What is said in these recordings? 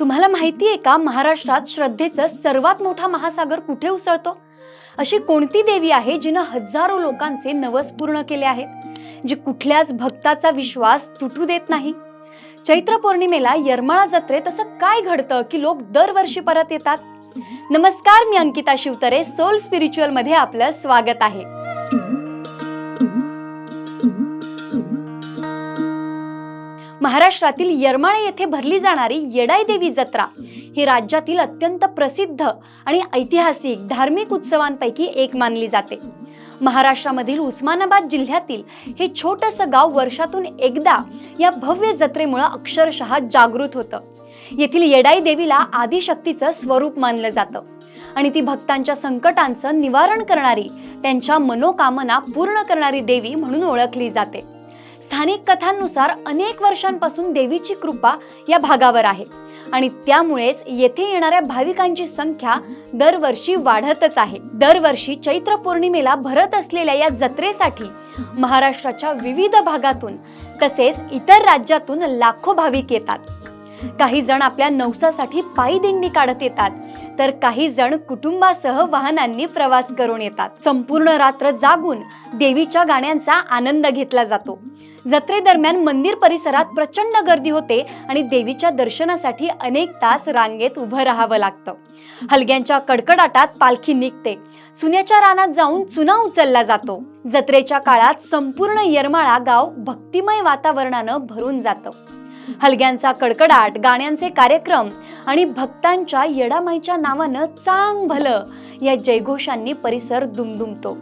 तुम्हाला माहिती आहे का, महाराष्ट्रात श्रद्धेचा सर्वात मोठा महासागर कुठे उसळतो? अशी कोणती देवी आहे जिने हजारो लोकांचे नवस पूर्ण केले आहेत, जी कुठल्याच भक्ताचा विश्वास तुटू देत नाही? चैत्र पौर्णिमेला येरमाळा जत्रेत असं काय घडतं की लोक दरवर्षी परत येतात? नमस्कार, मी अंकिता शिवतरे, सोल स्पिरिच्युअल मध्ये आपलं स्वागत आहे. महाराष्ट्रातील येरमाळा येथे भरली जाणारी येडाई देवी जत्रा ही राज्यातील अत्यंत प्रसिद्ध आणि ऐतिहासिक धार्मिक उत्सवांपैकी एक मानली जाते. महाराष्ट्रामधील उस्मानाबाद जिल्ह्यातील हे छोटंसं गाव वर्षातून एकदा या भव्य जत्रेमुळे अक्षरशः जागृत होतं. येथील येडाई देवीला आदिशक्तीचं स्वरूप मानलं जातं आणि ती भक्तांच्या संकटांचं निवारण करणारी, त्यांच्या मनोकामना पूर्ण करणारी देवी म्हणून ओळखली जाते. स्थानिक कथांनुसार अनेक वर्षांपासून देवीची कृपा या भागावर आहे आणि त्यामुळेच येथे येणाऱ्या भाविकांची संख्या दरवर्षी वाढतच आहे. दरवर्षी चैत्र पौर्णिमेला भरत असलेल्या या जत्रेसाठी महाराष्ट्राच्या विविध भागातून तसेच इतर राज्यातून लाखो भाविक येतात. काही जण आपल्या नवसासाठी पायी दिंडी काढत येतात, तर काही जण कुटुंबासह वाहनांनी प्रवास करून येतात. संपूर्ण रात्र जागून देवीच्या गाण्यांचा आनंद घेतला जातो. जत्रेदरम्यान मंदिर परिसरात प्रचंड गर्दी होते आणि देवीच्या दर्शनासाठी अनेक तास रांगेत उभं राहावं लागतं. हलग्यांच्या कडकडाटात पालखी निघते, चुन्याच्या रानात जाऊन चुना उचलला जातो. जत्रेच्या काळात संपूर्ण येरमाळा गाव भक्तिमय वातावरणानं भरून जातं. हलग्यांचा कडकडाट, गाण्यांचे कार्यक्रम आणि भक्तांच्या येडामाईच्या नावानं चांग भलं या जयघोषांनी परिसर दुमदुमतो.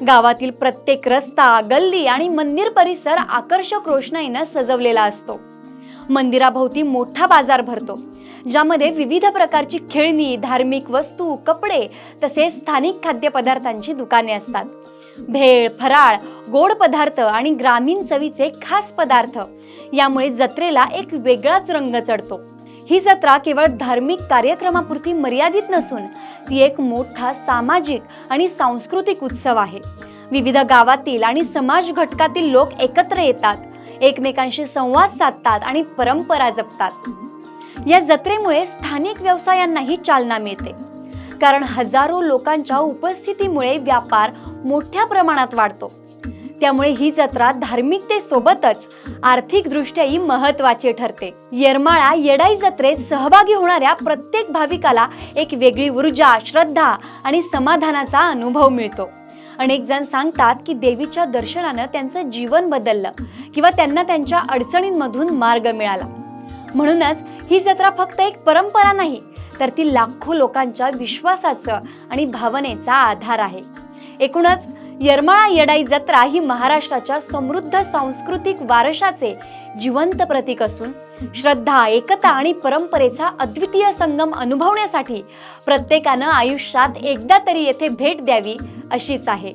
गावातील प्रत्येक रस्ता, गल्ली आणि मंदिर परिसर आकर्षक रोषणाईनं सजवलेला असतो. मंदिराभोवती मोठा बाजार भरतो, ज्यामध्ये विविध प्रकारची खेळणी, धार्मिक वस्तू, कपडे तसेच स्थानिक खाद्यपदार्थांची दुकाने असतात. भेळ, फराळ, गोड पदार्थ आणि ग्रामीण चवीचे खास पदार्थ यामुळे जत्रेला एक वेगळाच रंग चढतो. ही जत्रा केवळ धार्मिक कार्यक्रमापुरती मर्यादित नसून ती एक मोठा सामाजिक आणि सांस्कृतिक उत्सव आहे. विविध गावातील आणि समाज घटकातील लोक एकत्र येतात, एकमेकांशी संवाद साधतात आणि परंपरा जपतात. या जत्रेमुळे स्थानिक व्यवसायांनाही चालना मिळते, कारण हजारो लोकांच्या उपस्थितीमुळे व्यापार मोठ्या प्रमाणात वाढतो. त्यामुळे ही जत्रा धार्मिकतेसोबतच आर्थिकदृष्ट्याही महत्त्वाची ठरते. येरमाळा येडाई जत्रेत सहभागी होणाऱ्या प्रत्येक भाविकाला एक वेगळी ऊर्जा, श्रद्धा आणि समाधानाचा अनुभव मिळतो. अनेक जण सांगतात की देवीच्या दर्शनानं त्यांचं जीवन बदललं किंवा त्यांना त्यांच्या अडचणींमधून मार्ग मिळाला. म्हणूनच ही जत्रा फक्त एक परंपरा नाही, तर ती लाखो लोकांच्या विश्वासाचं आणि भावनेचा आधार आहे. एकूणच येरमाळा येडाई जत्रा ही महाराष्ट्राच्या समृद्ध सांस्कृतिक वारशाचे जिवंत प्रतीक असून श्रद्धा, एकता आणि परंपरेचा अद्वितीय संगम अनुभवण्यासाठी प्रत्येकानं आयुष्यात एकदा तरी येथे भेट द्यावी अशीच आहे.